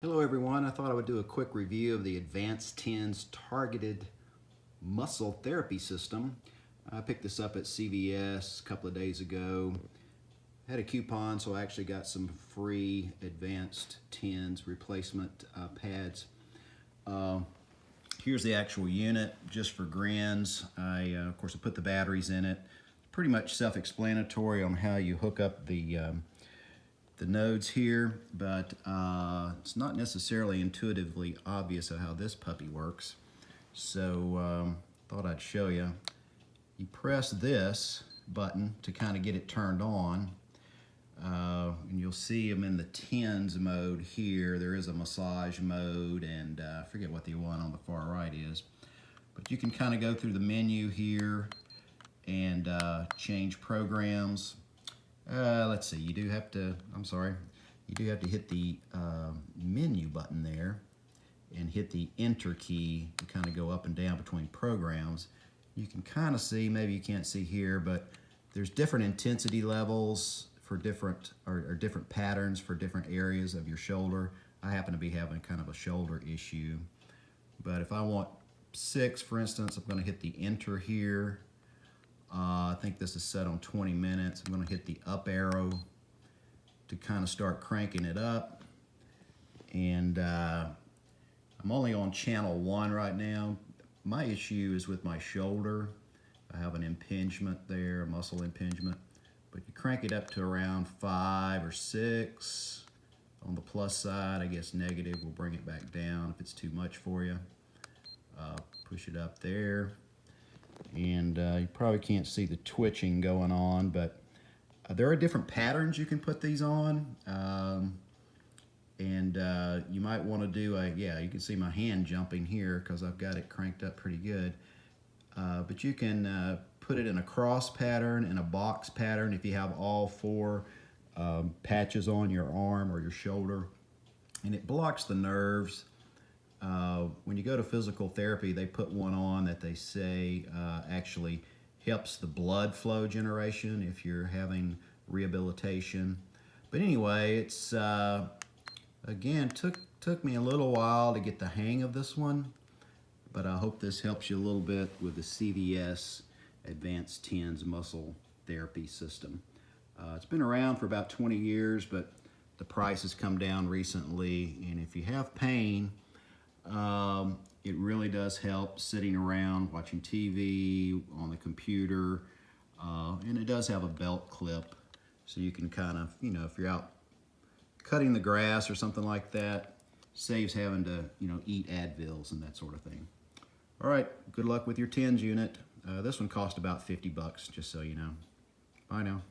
Hello everyone, I thought I would do a quick review of the Advanced TENS Targeted Muscle Therapy System. I picked this up at CVS a couple of days ago. Had a coupon, so I actually got some free Advanced TENS replacement pads. Here's the actual unit, just for grins. Of course, I put the batteries in it. Pretty much self-explanatory on how you hook up the nodes here, but it's not necessarily intuitively obvious of how this puppy works. So thought I'd show you. You press this button to kind of get it turned on, and you'll see I'm in the TENS mode here. There is a massage mode, and I forget what the one on the far right is, but you can kind of go through the menu here and change programs. Let's see, you do have to hit the menu button there and hit the enter key to kind of go up and down between programs. You can kind of see, maybe you can't see here, but there's different intensity levels for different patterns for different areas of your shoulder. I happen to be having kind of a shoulder issue, but if I want 6, for instance, I'm going to hit the enter here. I think this is set on 20 minutes. I'm going to hit the up arrow to kind of start cranking it up. And I'm only on channel 1 right now. My issue is with my shoulder. I have an impingement there, a muscle impingement. But you crank it up to around 5 or 6. On the plus side, I guess negative will bring it back down if it's too much for you. Push it up there. And you probably can't see the twitching going on, but there are different patterns you can put these on. You might want to do you can see my hand jumping here because I've got it cranked up pretty good. But you can put it in a cross pattern and a box pattern if you have all 4 patches on your arm or your shoulder. And it blocks the nerves. When you go to physical therapy, they put one on that they say actually helps the blood flow generation if you're having rehabilitation. But anyway, it's again took me a little while to get the hang of this one, but I hope this helps you a little bit with the CVS Advanced TENS Muscle Therapy System. It's been around for about 20 years, but the price has come down recently, and if you have pain, it really does help sitting around watching TV on the computer, and it does have a belt clip, so you can kind of, if you're out cutting the grass or something like that, saves having to, eat Advils and that sort of thing. All right, good luck with your TENS unit. This one cost about $50, just so you know. Bye now.